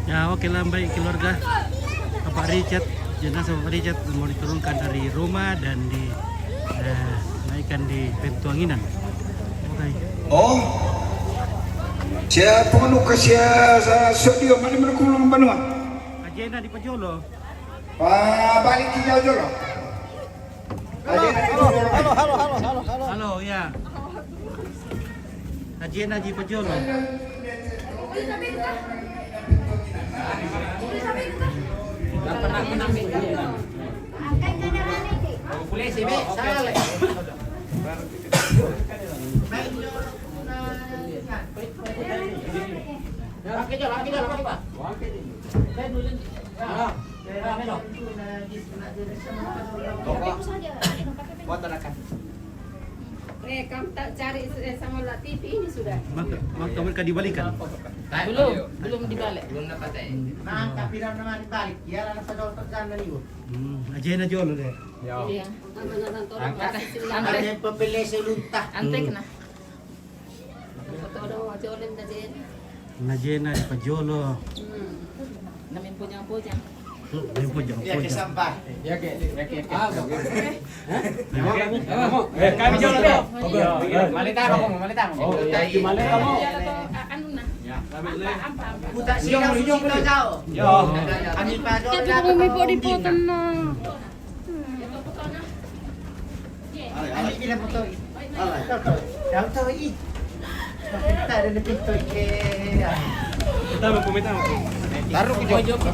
Ya oke lah baik keluarga Bapak Richard, jenazah Bapak Richard mau diturunkan dari rumah dan dinaikkan di Petuanginan. Oke. Oh, siya puno ka siya sa studio, mali mo kulong banua. Ajena di Pajolo. Balik ki jauh dulu. Halo ya. Ajena di Pajolo. Kamu tak cari sama TV ini sudah? Maka mereka dibalikan. Belum dibalik. Nah, tapi naman dibalik. Ya, lang sa doktor dyan na liyo. Ajena Jolo deh. Iya. Ano yung pabili sa lunta? Antek na. Todo jolim na din. Najena di Pajolo. Namin punya. Yung pojang. Ya, kesambah. Kami Jolo deh. Malita mo. Ano na? Ampa. Puta siya yung sito daw. Ani pa doon. Ito may body button na. Ani kila po to. Daw to i. Kita ada di pintu ke. Kita mau pumita mo. Taruh ke jok.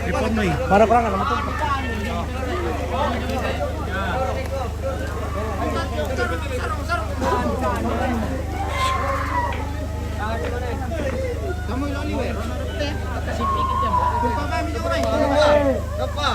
Repon mo eh. Para kurang naman to. Kamu yung liwe. Kasi pikit yan. Kung pa kami yung rin. Kapa.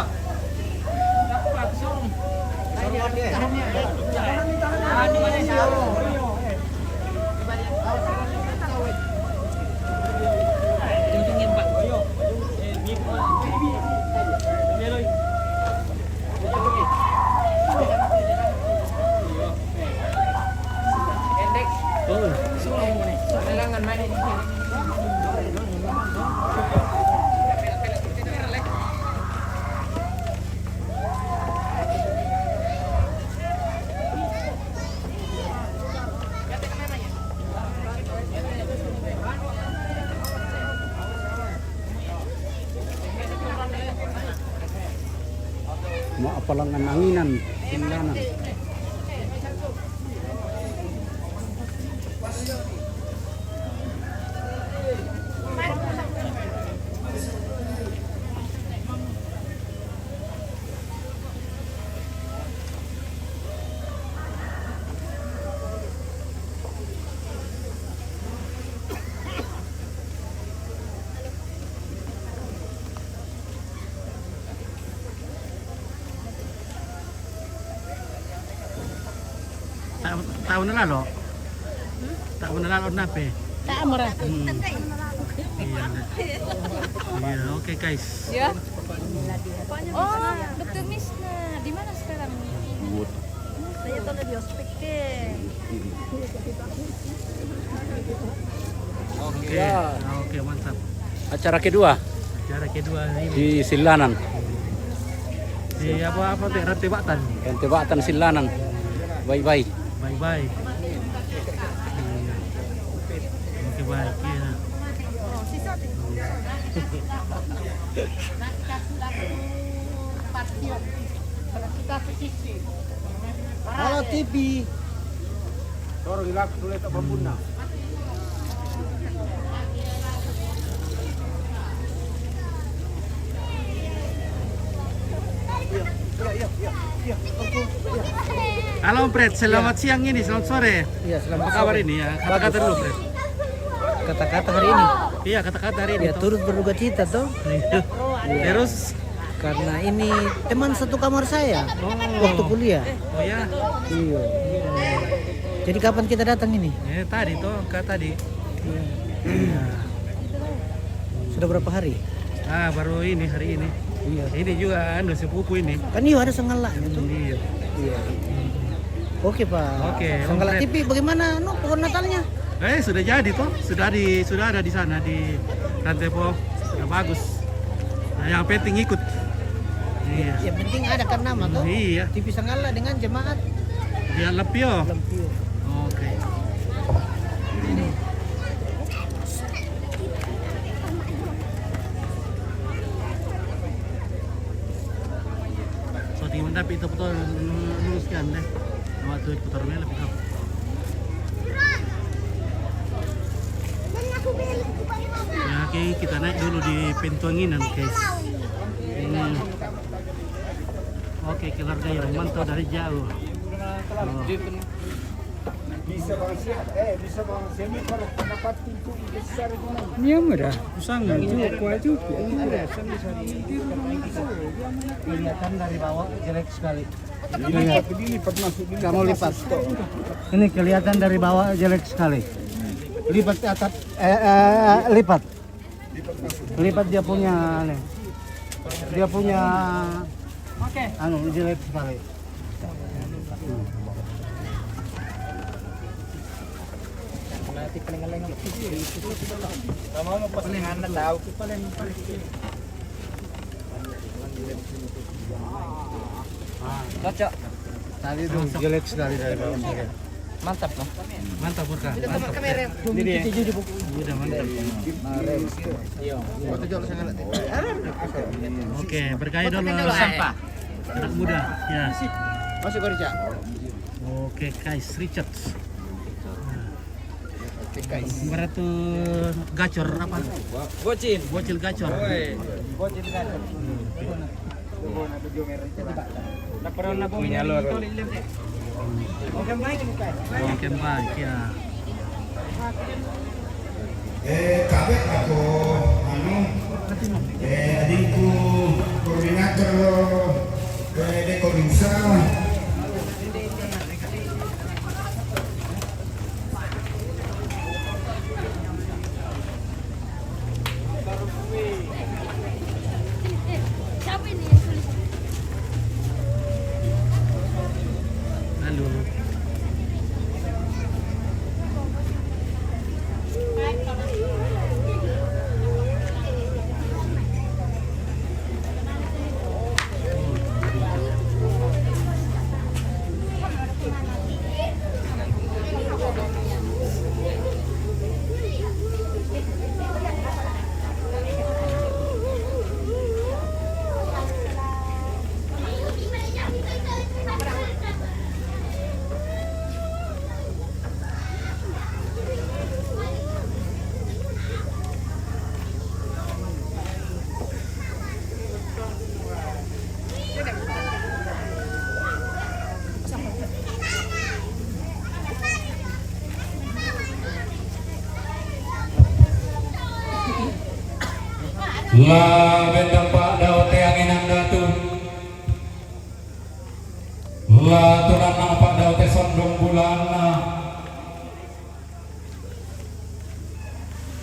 Kailangan main ini. Mau apa lang ang anginan, sinlanan. Tahun na lalo. Tahun na lalo na pe. Tak murah. Iya, oke guys. Ya. Oh, Dokter Misna, di mana sekarang? Saya tahu di hospital. Oke. Oke, mantap. Acara kedua Acara kedua ini di Silanan. di apa teh Rantai Batan. Tebatan Silanan. Bye-bye. Bye-bye. Oke, baik ya. Halo TV. Toro hilak tulis apa punna. Halo Fred, selamat siang ini, selamat sore. Iya, Apa kabar ini ya? Kata-kata dulu Fred. Kata-kata hari ini. Iya, kata-kata hari ini. Ya turut berduka cita toh. Terus Karena ini teman satu kamar saya waktu kuliah. oh ya. Iya. Jadi kapan kita datang ini? Tadi toh, tadi. Ya. Sudah berapa hari? Baru ini hari ini. Iya. Ini juga sepupu ini. Kan iya ada senggalanya tuh. Iya. Oke Pak. Oke, Senggala Om Fred. TV bagaimana pohon Natalnya? Sudah jadi toh, sudah ada di sana di Rantepo, sudah bagus. Nah, yang penting ikut. Iya. Yang penting ada kan nama tuh. Iya. TV Senggala dengan jemaat Dia Lepio. Lampio. Oke. So tinggal tapi itu betul luruskan deh. Waktu putar lebih tahu. Ya, oke, kita naik dulu di Pentuanginan, guys. Ini. Oke, keluarga yang mantau dari jauh. Oh. Bisa bang semi kalau dapat pintu besar itu. Iya mudah, usang Kelihatan dari bawah jelek sekali. Dilipat masuk. Kamu lipat. Ini kelihatan dari bawah jelek sekali. Lipat ke atas, lipat. Lipat dia punya, anu jelek sekali. Cocok. Tadi itu jelek sekali dari bawah. Mantap loh. Mantap Burka, mantap. Ini dia. Udah mantap. Oke, berkait dulu sampah. Anak muda, ya. Masuk ke Rica. Oke, guys, Richard. Oke guys. Berat tuh gacor apa? Bocil. Bocil gacor. Bocil kan. Oke baik. Oke, baik ya. Kabeh aku adinku koordinator Dekorinsa. Siapa ini yang tulis? Lalu La bendang pak daun teanginan datu. La tunan nampak daun te sondong bulana.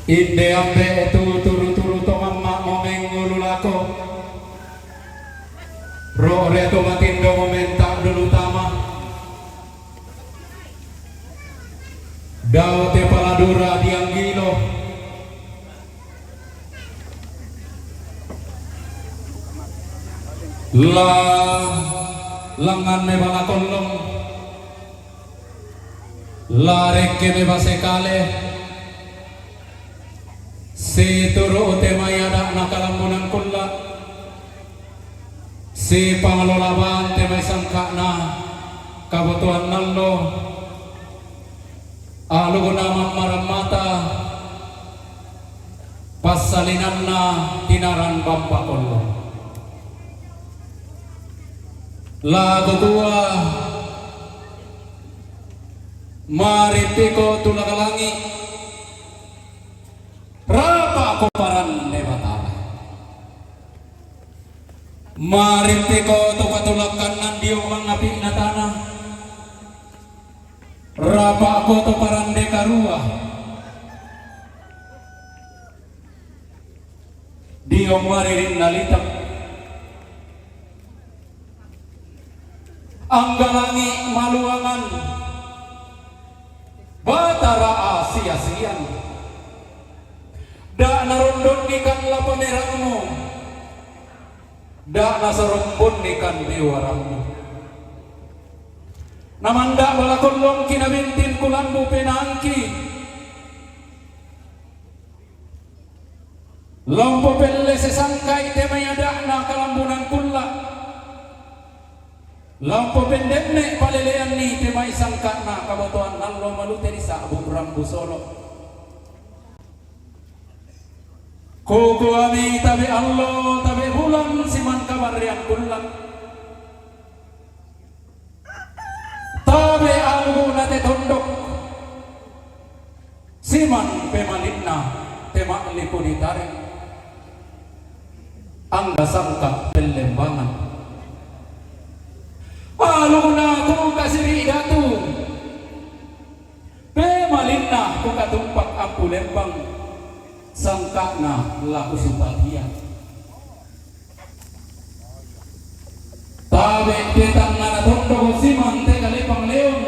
Inde ambe itu turu-turu to mamma momeng ngululako. Ro reto matindo momenta dulu tama. Daun te paladura diang gilo. La lengan me bala kolong la rekke me base kale si turu te mayada nakalambunan kulla si pangalolaban te may sangka na kabutuhan nallo alugo na mamaramata pasalinan na tinaran bamba kollo lago tua maripiko tulakalangi rapa ko paran ne batala maripiko tu patulakan nan diyo mga pinatana Bapak Koto Parande Karua Diong Maririn Nalitap Anggalangi Maluangan Batara Asia-sian Da narondon ikan lapanerangmu Da nasarumpun ikan biwarangmu Namanda balakon kinabintin kulanmu penangki Lompo pelle sesangkai temayada na kalambunan kulla Lampo pendekne palelean ni temay sangka na kabotoan nallo malute di sa bumram busolo Kuku ami tabi allo tabi bulan siman kabaryan kulla Tabi algo nate tondok siman pemalina tema lipunitare angga sangka pelembangan algo na ku kasiri datu pemalina ku katumpak ampu lembang sangka na laku subagian tabe ketang na tondok siman tega lepang leon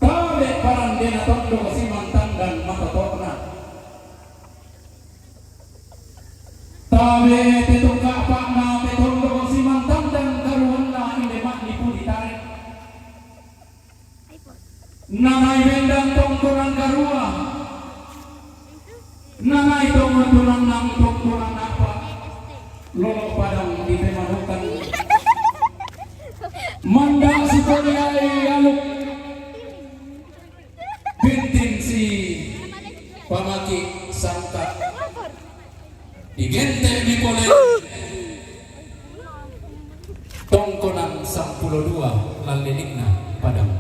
tabe parande na tondok siman tandan matotokna tabe tetungka pak na tondok siman tandan karuan na indemak nipulitarik nanay bendang tongkoran karua nanay tongkoran ng tongkoran apa lolo padang di pemanukan mandang si Koryai aluk bintin si pamaki sangka digente di pole tongkonan 102 lalilikna padang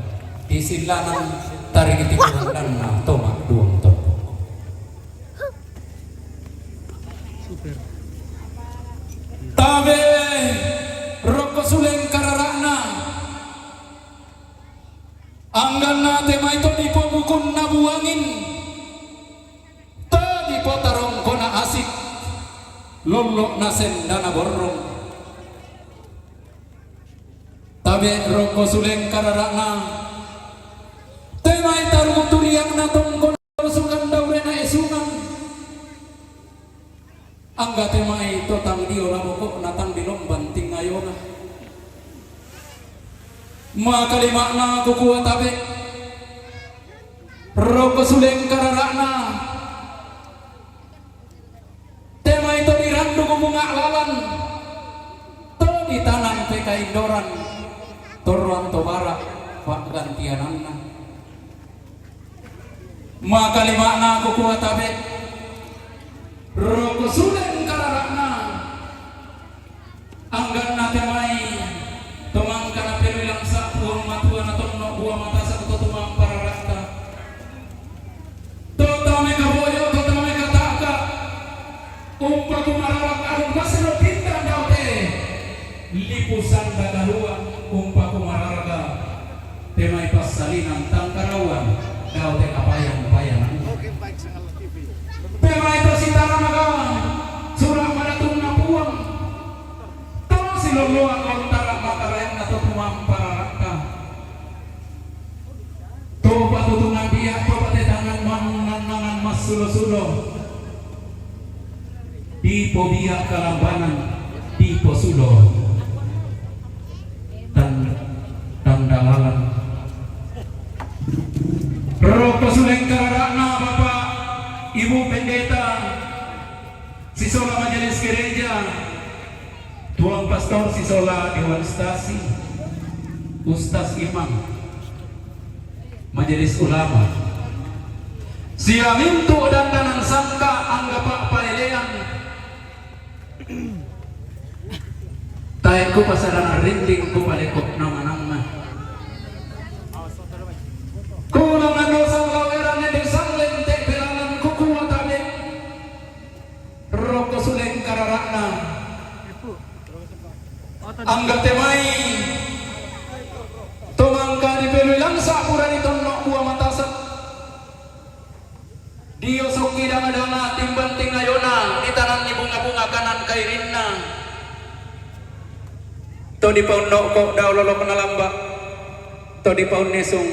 di silanan tarik tikuran dan na tomak duang tongko tabe roko suleng kararakna anggan na tema itu dipobukun nabuangin tadi potarong kona asik lolok nasen dana borong tabe roko suleng kararakna tema itu rukuturiak na tongkon sukan daurena esungan angga tema itu tang dio laboko natang dilom banting ayona maka lima na kukuha tabe roko suleng kararakna tema itu dirandu bunga lalan to di tanang peka indoran toruan tobara pak gantiananna maka lima na kukuha tabe roko suleng kararakna anggan na temai tomang kana pelulang sa buang matua na tono buang mata sa tutumang pararakta totame kaboyo totame kataka umpa kumararak alun masiro tinta daute lipusan dagaluan umpa kumararaga temai pasalinan tangkarawan daute kapayang-payangan tema itu sitara naga surah madatung na puang tama siluluan lontara makarayan na tutumang pararaka topa tutungan biak topa tetangan manungan mas sulo-sulo dipo biak kalambanan dipo sulo dan dalalan roko suleng kararakna bapak Ibu Pendeta Sisola Majelis Gereja Tuan Pastor Sisola Dewan Stasi Ustaz Imam Majelis Ulama Siamintu dan danan sangka anggapak palelean Taeku pasaran rinding ku palekop nama-nama Kulangan dosa laweran yang disangling tek belalan kuku tabe roko suleng kararakna angga temai tomangka di pelulang kairinna to di paun ko daw lolo penalamba to di paun nesung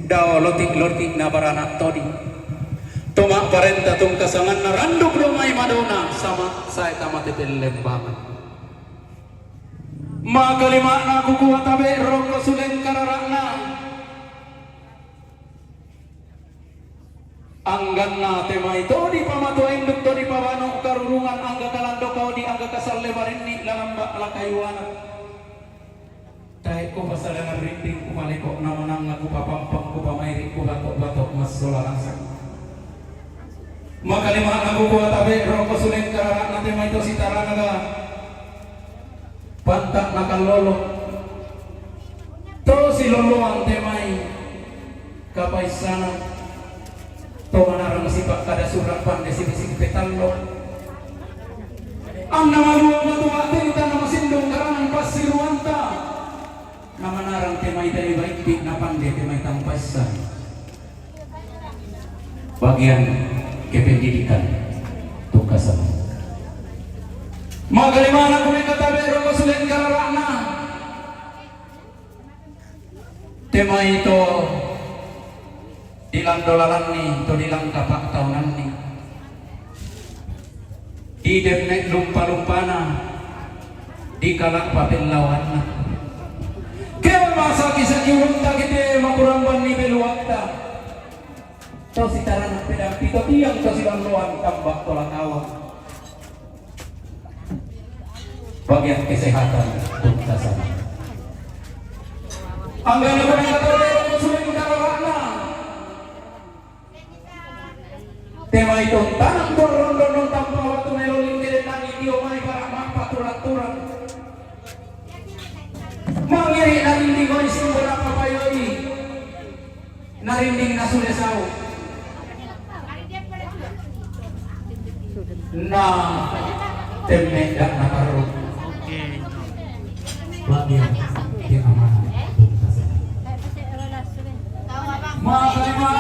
daw loti na barana to di toma parenta tung kasangan na randuk lumay madona sama saya tamat lembangan makalima na kukuha tabi roko sulen kararana anggan na tema itu di pamato induk to di pawano karurungan angga kalando kau di angga kasal lebarin ni lalamba lakayuana tahe ko pasalangan rinding kumaliko namanang aku papampang ku pamairi ku batok mas solarangsak makalima na kukuha tabi roko sulen kararana tema itu sitaranaga pantak nakalolo to si loloan temai kapaisanan to manarang sipak kada surat pandesi-desi petalo ang namaluwa matuwa tinta na masindong karangan pasiruanta na manarang temai dari baik di na pande temai tampaisan bagian kependidikan tugasan magalimana kung katabi roko sulit kararana tema itu dilang dolaran ni to dilang kapak tahunan ni di demnek lumpa-lumpana di kalak patin lawan na kaya masa kisah kiwunta kita makuramban ni beluakta to si taran pedang pito tiang to silang luan tambak tolak awak bagian kesehatan tuntasan anggaran ko ng katulad ko sulit kararana tema itu tanang borondon tanpa waktu meloling kedenang idio mai para mampa turang-turang mangiri narinding ko isu berapa payoi narinding na sulesau na temnek dan nakaruk bagian di amanah tuntasan makalima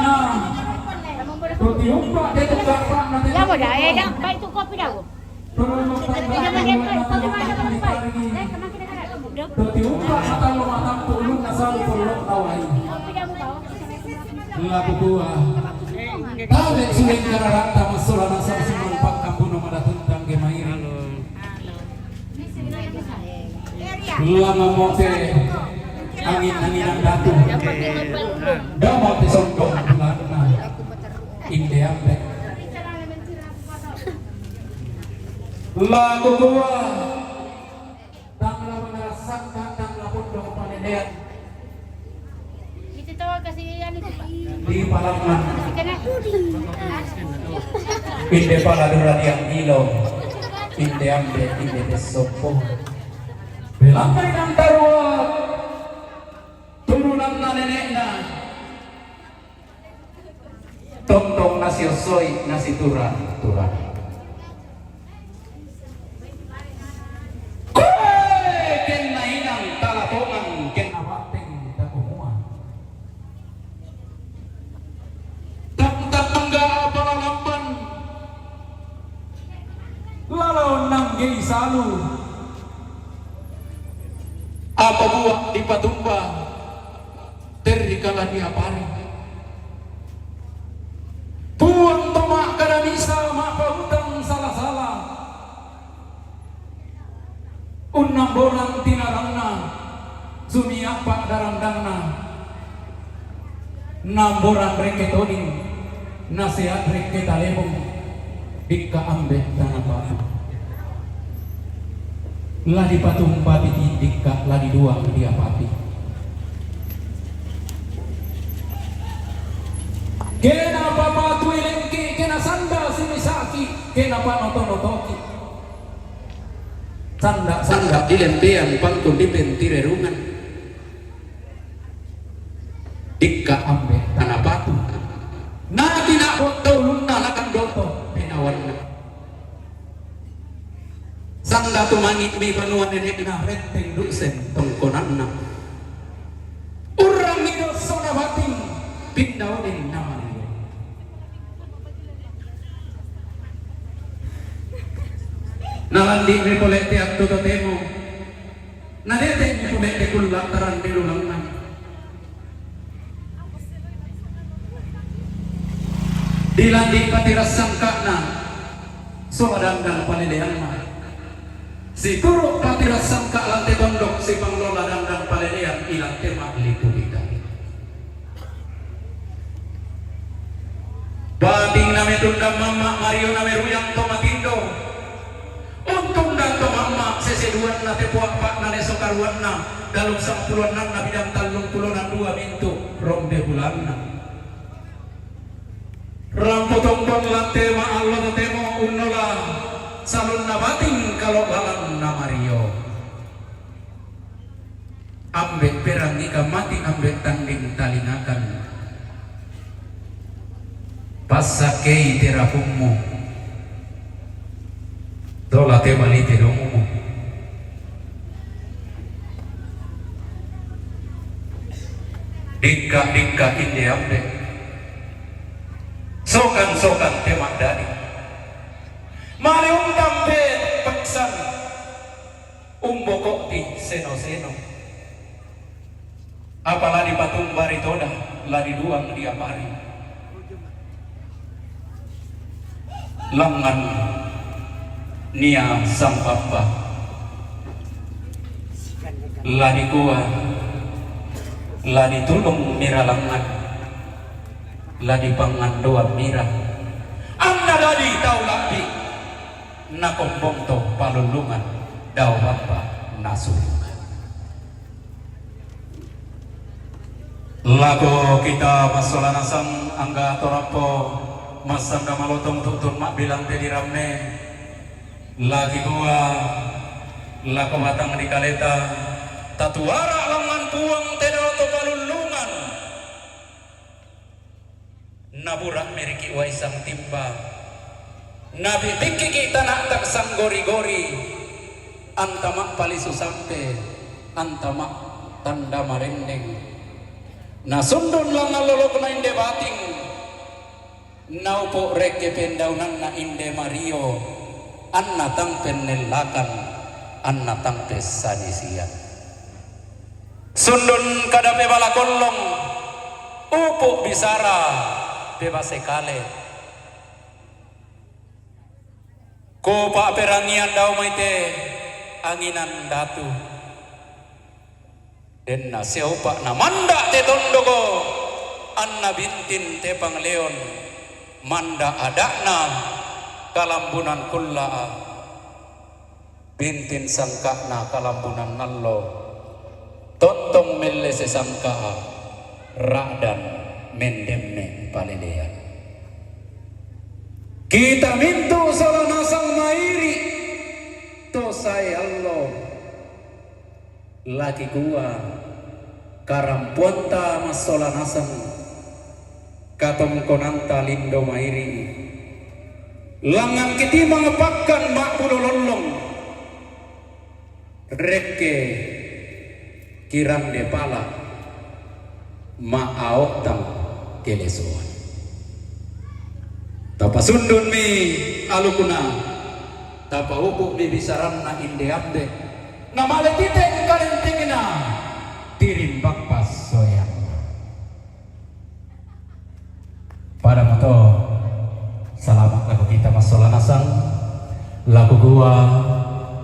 Tutiumpa dito kakak na Ya mo dah, dah. Baik tu kopi dah. Tutiumpa mata lumatang tulong na sa tulong away lagu dua tabe suling kararata masura na sa siman pagkampuno madatuntang gemairi lama mote angin ang datu dapat disondong lana Indeambe lagu dua tangla menasangka tangla pundong panedean Kita tahu kasih yang itu Pak. di palaman Kena. inde paladura yang ilo Indeambe inde desopo belamai ng tarwa turunan na nenekna tong nasi osoy nasi turan ken nainang talatongan ken awateng takumuan tak mangga palalamban lalau nang gei salu apa buah di patumba terikala dia pari tuang tomak kada bisa mak pautang salah-salah unang borang tinarangna sumiak pak darandangna namboran reketoning nasihat reketalebong dikka ambek tanah batu lah di patumba biti dikka lah di dua dia pati kenapa batu ilengki kena sanda simisaki kenapa notonotoki sanda dilempean pangkun dipentire rungan dikka ambe tanah batu na tinakot daw luna lakang doto pinawan na sanda tumangit may panuan nenek na renteng dusen tongkonan na urang nidos so na bating pindaw din naman Nalandi mi pole ti akto to temo. Nadete mi pole ti kulataran di lulangan. Dilandi patiras sangkana. So adang palilean mah. Si turu patiras sangka lantai tondok si panglola dandang palilean ilang tema lipu kita. Bading nami tunda mama Mario nami ruyang tomatindo. Untung dan to mama seseduan na tepuak pak na nesokaruan na dalung 10 na bidang 32 mintu rombe bulan na. Rampotong lante ma Allah temo unola salun na bating kalau balang na Mario. Ambek perang ika mati ambek tanding talingakan. Pasakei terapumu dola te balite domumu dikka inde ambe sokan temak dari mari tambe paksan umbokok di seno apalagi patung baritoda ladi duang di apari langan nia sang papa ladi kuah ladi tulung mira langan ladi pangandoan mira anda ladi tau ladi nakombong to palulungan dau papa nasulungan lago kita masalah nasang angga torapo masang kamalotong tutun mak bilang tadi rame lagi gua lako batang di kaleta tatuara langan puang tedoto palulungan naburak meriki waisang timba nabi tiki kita nak tak sang gori-gori antamak palisu sampe antamak tanda marendeng nasundun langan lolok na inde bating naupo reke pendaunan na inde Mario anna tangpen nelakan anna tangpes sanisian sundun kadape bala kolong upo bisara bebas sekale ko pa perangian daw maite anginan datu den na siapa na manda te tondogo anna bintin te pangleon manda adakna kalambunan kulla bintin sangkana kalambunan nallo tontong melle sesangka radan mendemme palilean kita mintu salana sang mairi to say Allah lagi gua karampuanta masolana sang katong konanta lindo mairi langan kiti mengepakkan mak lolong reke kirang depala ma aotang kelesoan tapa sundun mi alukuna tapa upuk mi bisaran na inde abde na maletite kalentingina tirimbak pas soyang pada moto salamat lagu kita masalah nasang lagu gua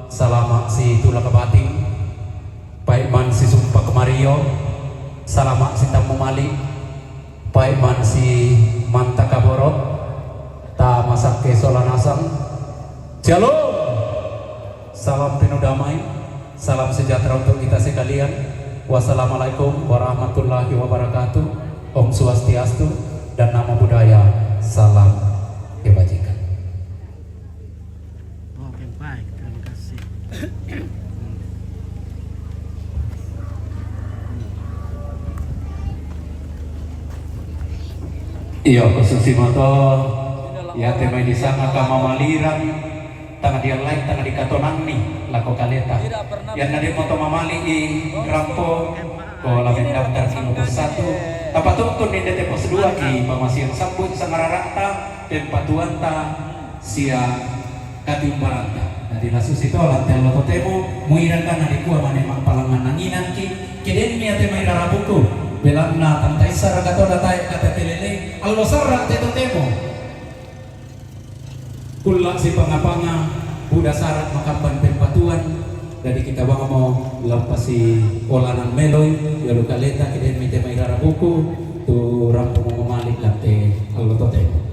salamat si tula kebating paikman si sumpah kemario salamat si tamu mali paikman si manta kaborok ta masak ke solah nasang shalom salam penuh damai salam sejahtera untuk kita sekalian wassalamualaikum warahmatullahi wabarakatuh om swastiastu dan nama budaya salam kebajikan. Oke, baik, terima kasih. Iya, konsumsi moto ya tema di sana kama maliran tangga dia lain tangga di katonan nih lako kaleta yang nadi moto mamali i rampo ko lamen daftar singapura 1 tapat tuntun di DT pos 2 ki pamasian sambut sangararata dan patuanta sia katimbaranta Nanti nasus itu lantai lo totemo muiran kan adik gua mana mak palangan nanginan ki keden mi ate mai rarabuku belanna tantai sar kata datai kata telele allo sarra te totemo kulak si pangapanga budak sarat makapan pempatuan dari kita bang mau lapasi olanan meloy yalu kaleta keden mi te mai rarabuku tu rampung memalik lantai allo totemo.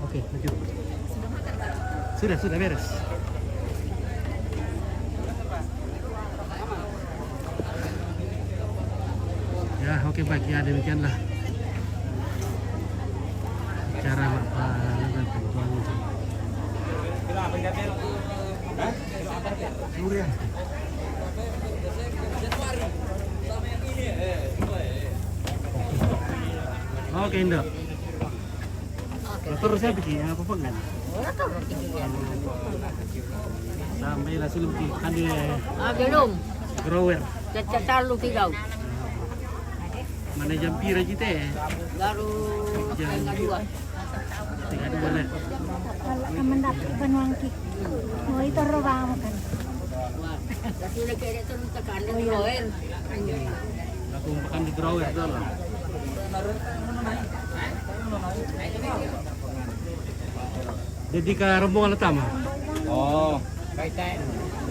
Oke, lanjut. Sudah beres. Ya, oke baik ya, demikianlah cara melakukan penjualan itu. Oke, Indo. Terus saya bikin apa pun kan? Sampai lah sebelum andi Belum. grower. Cacat lu tidak. Mana jam pira kita ya? Baru Jam dua. 3 lah. Kalau mendapat penuangki, mau itu roba makan. Sudah kaya itu tekan grower. Aku makan di grower dulu. Jadi ke rombongan utama. Oh, kaitan.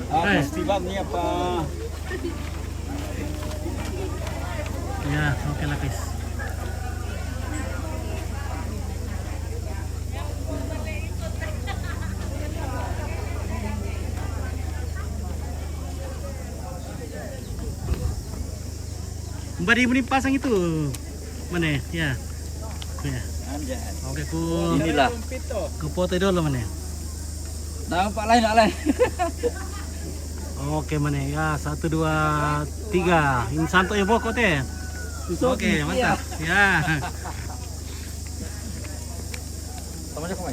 Festival ni apa? Ya, oke lapis. Mbak di pasang itu mana ya? Ya. Oke, Inilah. ku foto dulu mana? Nampak lain nak lain. Oke mana ya 1 2 3 ini santo ya pokok teh. Oke mantap ya. Sama aja kau.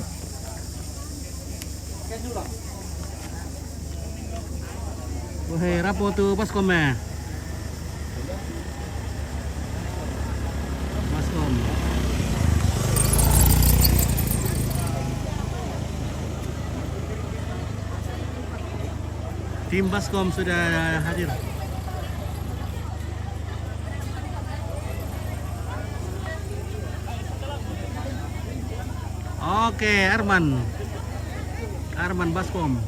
Wahai rapo tu baskom eh. Baskom. Tim Baskom sudah hadir. Oke, Arman Baskom.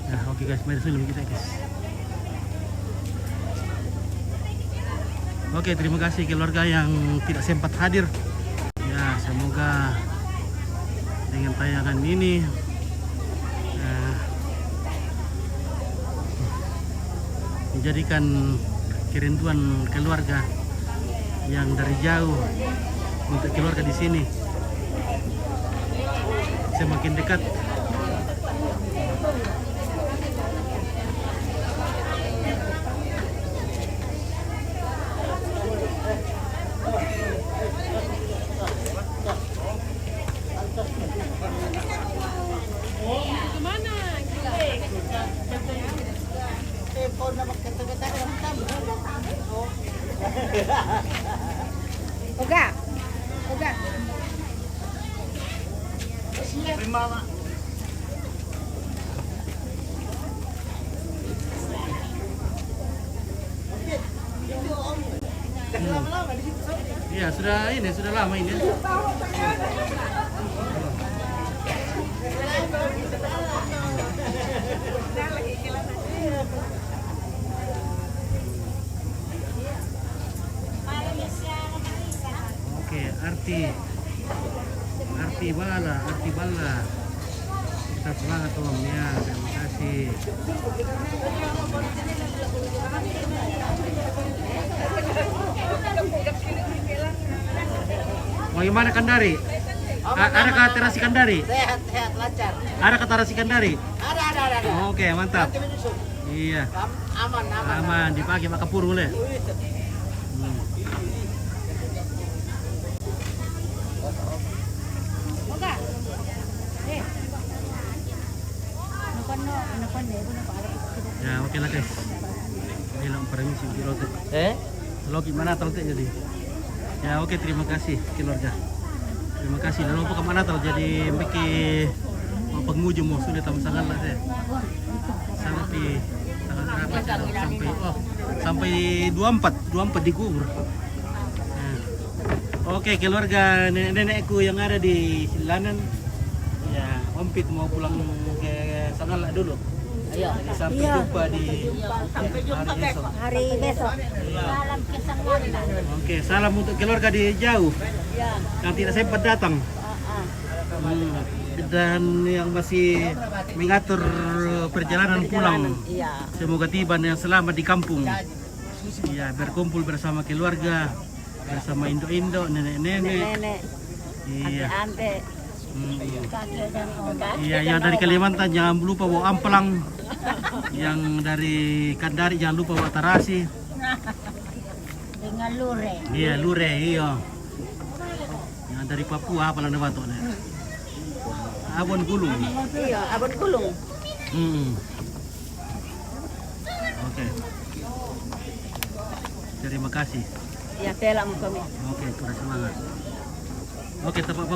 Nah, oke guys, mari dulu kita guys. Oke, terima kasih keluarga yang tidak sempat hadir. Ya, semoga dengan tayangan ini menjadikan kerinduan keluarga yang dari jauh untuk keluarga di sini semakin dekat. Oga. Iya, sudah lama ini. Oke, arti bala. Tetap semangat Om ya. Terima kasih. Mau gimana Kandari? Ada ke terasi Kandari? Sehat, lancar. Ada ke terasi Kandari? Ada. Oke, mantap. Iya. Aman, dipakai maka puru boleh. Oka. Ya, oke lah guys. Bilang permisi Kilote. Lo gimana Talte jadi? Ya, oke, terima kasih keluarga. Terima kasih. Lalu apa kemana Tal jadi meki pengunjung mau sudah tahu sangat lah saya. Sampai sampai 24 di kubur. Nah. Oke, keluarga nenek-nenekku yang ada di Silanan. Ya, Ompit mau pulang ke Sangala dulu. Ayo. Sampai jumpa di Hari besok. Salam kesenangan. Oke, salam untuk keluarga di jauh Ya. yang tidak sempat datang. Dan yang masih mengatur perjalanan pulang. Iya. Semoga tiba yang selamat di kampung. Ya, berkumpul bersama keluarga, bersama indo-indo, nenek-nenek. Nenek, Iya. ante, Kakek dan om. Iya, yang dari Kalimantan jangan lupa bawa amplang. Yang dari Kandari jangan lupa bawa tarasi. Dengan lure. Iya, lure, iya. Yang dari Papua apa nama tuh? Abon Gulung. iya, abon kulung. Oke. Terima kasih. Ya, telang kami. Oke, kurang semangat. Oke, tepat